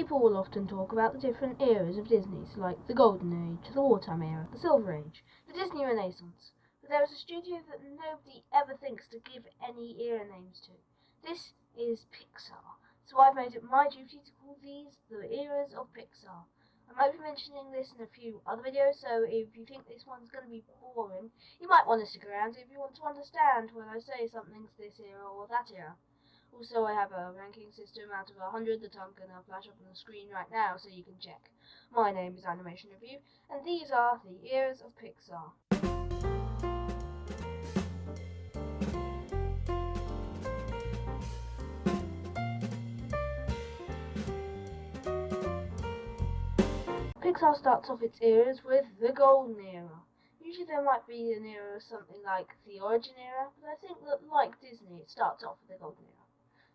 People will often talk about the different eras of Disney, so like the Golden Age, the Wartime era, the Silver Age, the Disney Renaissance. But there is a studio that nobody ever thinks to give any era names to. This is Pixar. So I've made it my duty to call these the eras of Pixar. I might be mentioning this in a few other videos, so if you think this one's going to be boring, you might want to stick around if you want to understand when I say something's this era or that era. Also, I have a ranking system out of 100 that I'm going to flash up on the screen right now so you can check. My name is Animation Review, and these are the eras of Pixar. Pixar starts off its eras with the Golden Era. Usually there might be an era of something like the Origin Era, but I think that, like Disney, it starts off with the Golden Era.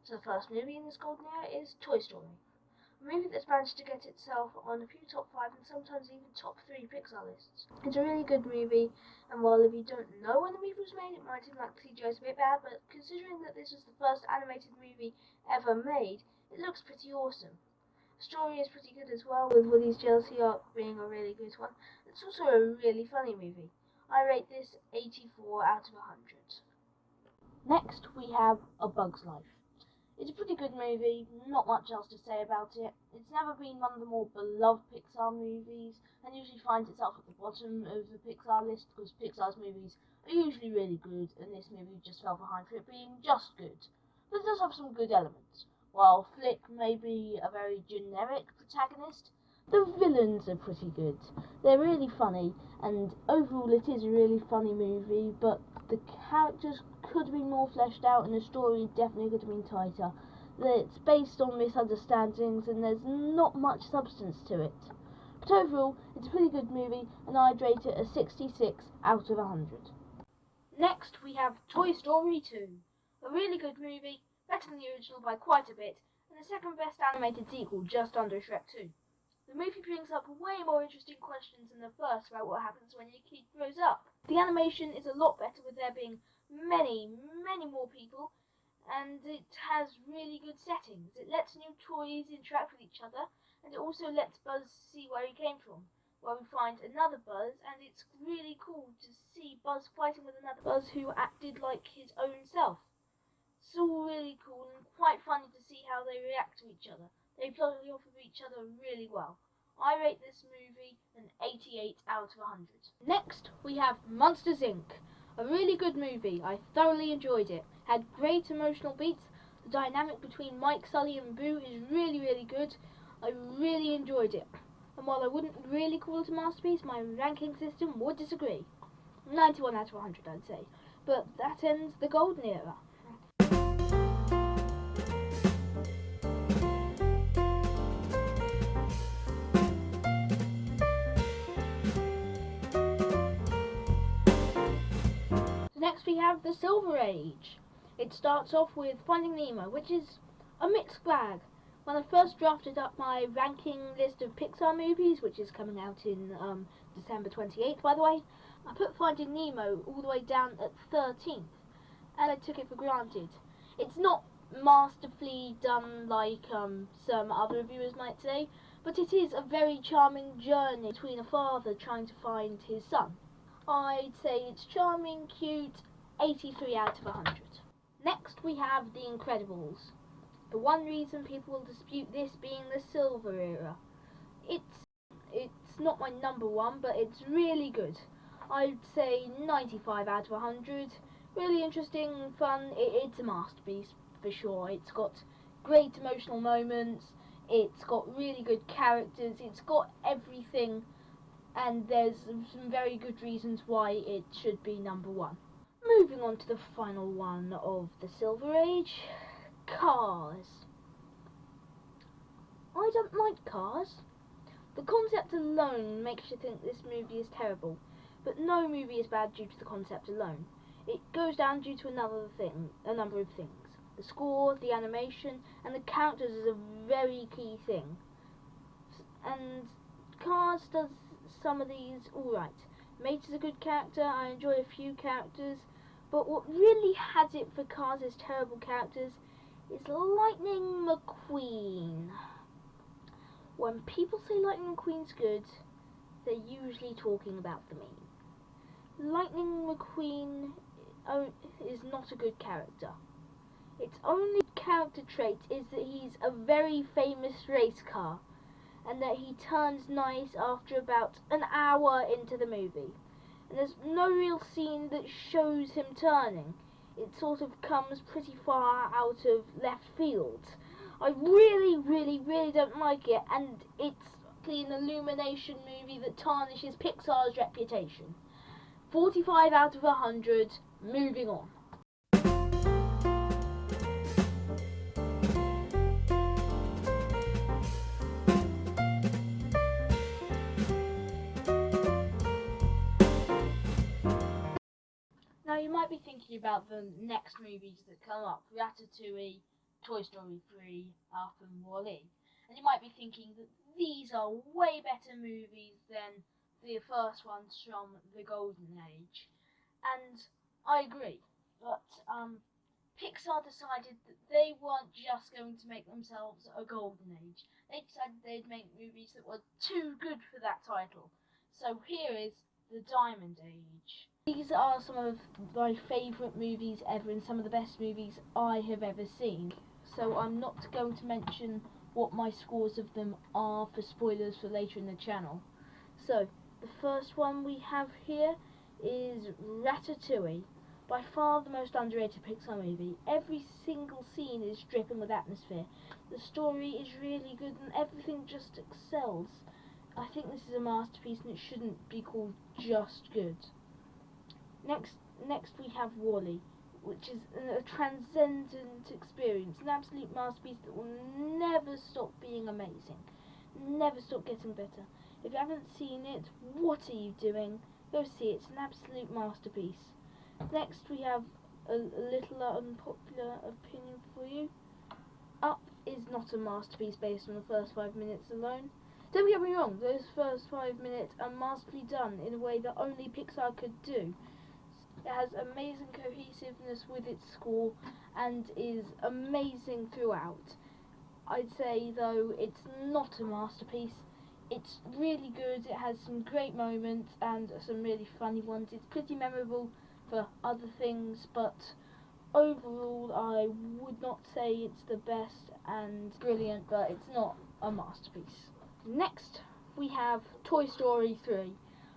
So the first movie in this Golden Era is Toy Story, a movie that's managed to get itself on a few top 5 and sometimes even top 3 Pixar lists. It's a really good movie, and while if you don't know when the movie was made, it might seem like the CGI is a bit bad, but considering that this was the first animated movie ever made, it looks pretty awesome. The story is pretty good as well, with Woody's jealousy arc being a really good one. It's also a really funny movie. I rate this 84 out of 100. Next, we have A Bug's Life. It's a pretty good movie, not much else to say about it. It's never been one of the more beloved Pixar movies, and usually finds itself at the bottom of the Pixar list, because Pixar's movies are usually really good, and this movie just fell behind for it being just good. But it does have some good elements. While Flick may be a very generic protagonist, the villains are pretty good. They're really funny, and overall it is a really funny movie, but the characters could have been more fleshed out and the story definitely could have been tighter. It's based on misunderstandings and there's not much substance to it. But overall, it's a pretty good movie and I'd rate it a 66 out of 100. Next, we have Toy Story 2. A really good movie, better than the original by quite a bit, and the second best animated sequel just under Shrek 2. The movie brings up way more interesting questions than the first about what happens when your kid grows up. The animation is a lot better with there being many more people, and it has really good settings. It lets new toys interact with each other, and it also lets Buzz see where he came from, where we find another Buzz, and it's really cool to see Buzz fighting with another Buzz who acted like his own self. It's all really cool and quite funny to see how they react to each other. They play off of each other really well. I rate this movie an 88 out of 100. Next, we have Monsters, Inc. A really good movie. I thoroughly enjoyed it. Had great emotional beats. The dynamic between Mike, Sully and Boo is really good. I really enjoyed it. And while I wouldn't really call it a masterpiece, my ranking system would disagree. 91 out of 100, I'd say. But that ends the Golden Era. Next we have the Silver Age. It starts off with Finding Nemo, which is a mixed bag. When I first drafted up my ranking list of Pixar movies, which is coming out in December 28th by the way, I put Finding Nemo all the way down at 13th, and I took it for granted. It's not masterfully done like some other reviewers might say, but it is a very charming journey between a father trying to find his son. I'd say it's charming, cute, 83 out of 100. Next we have The Incredibles. The one reason people will dispute this being the Silver Era. It's not my number one, but it's really good. I'd say 95 out of 100. Really interesting and fun. It's a masterpiece for sure. It's got great emotional moments. It's got really good characters. It's got everything. And there's some very good reasons why it should be number one. Moving on to the final one of the Silver Age, Cars. I don't like Cars. The concept alone makes you think this movie is terrible, but no movie is bad due to the concept alone. It goes down due to a number of things. The score, the animation, and the characters is a very key thing. And Cars does some of these alright. Mate is a good character, I enjoy a few characters, but what really has it for Cars' terrible characters is Lightning McQueen. When people say Lightning McQueen's good, they're usually talking about the meme. Lightning McQueen is not a good character. Its only character trait is that he's a very famous race car, and that he turns nice after about an hour into the movie. And there's no real scene that shows him turning. It sort of comes pretty far out of left field. I really don't like it, and it's an Illumination movie that tarnishes Pixar's reputation. 45 out of 100, moving on. Now you might be thinking about the next movies that come up, Ratatouille, Toy Story 3, Up and Wall-E. And you might be thinking that these are way better movies than the first ones from the Golden Age. And I agree, but Pixar decided that they weren't just going to make themselves a Golden Age. They decided they'd make movies that were too good for that title. So here is the Diamond Age. These are some of my favourite movies ever and some of the best movies I have ever seen. So I'm not going to mention what my scores of them are for spoilers for later in the channel. So the first one we have here is Ratatouille. By far the most underrated Pixar movie. Every single scene is dripping with atmosphere. The story is really good and everything just excels. I think this is a masterpiece and it shouldn't be called just good. Next we have Wall-E, which is a transcendent experience, an absolute masterpiece that will never stop being amazing, never stop getting better. If you haven't seen it, what are you doing? Go see it, it's an absolute masterpiece. Next we have a little unpopular opinion for you. Up is not a masterpiece based on the first 5 minutes alone. Don't get me wrong, those first 5 minutes are masterfully done in a way that only Pixar could do. It has amazing cohesiveness with its score and is amazing throughout. I'd say though it's not a masterpiece. It's really good, it has some great moments and some really funny ones. It's pretty memorable for other things, but overall I would not say it's the best and brilliant, but it's not a masterpiece. Next we have Toy Story 3.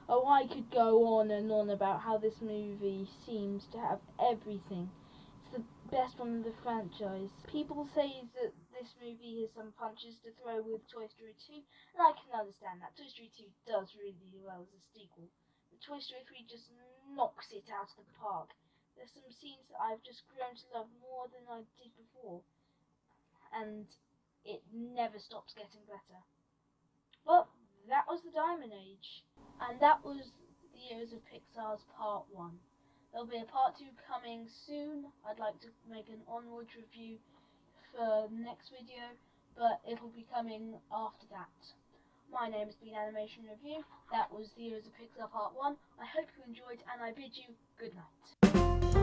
Oh, I could go on and on about how this movie seems to have everything. It's the best one in the franchise. People say that this movie has some punches to throw with Toy Story 2, and I can understand that. Toy Story 2 does really well as a sequel. But Toy Story 3 just knocks it out of the park. There's some scenes that I've just grown to love more than I did before, and it never stops getting better. But that was the Diamond Age. And that was the Years of Pixar's Part 1. There'll be a Part 2 coming soon. I'd like to make an onwards review for the next video, but it'll be coming after that. My name has been Animation Review. That was the Years of Pixar Part 1. I hope you enjoyed and I bid you good night.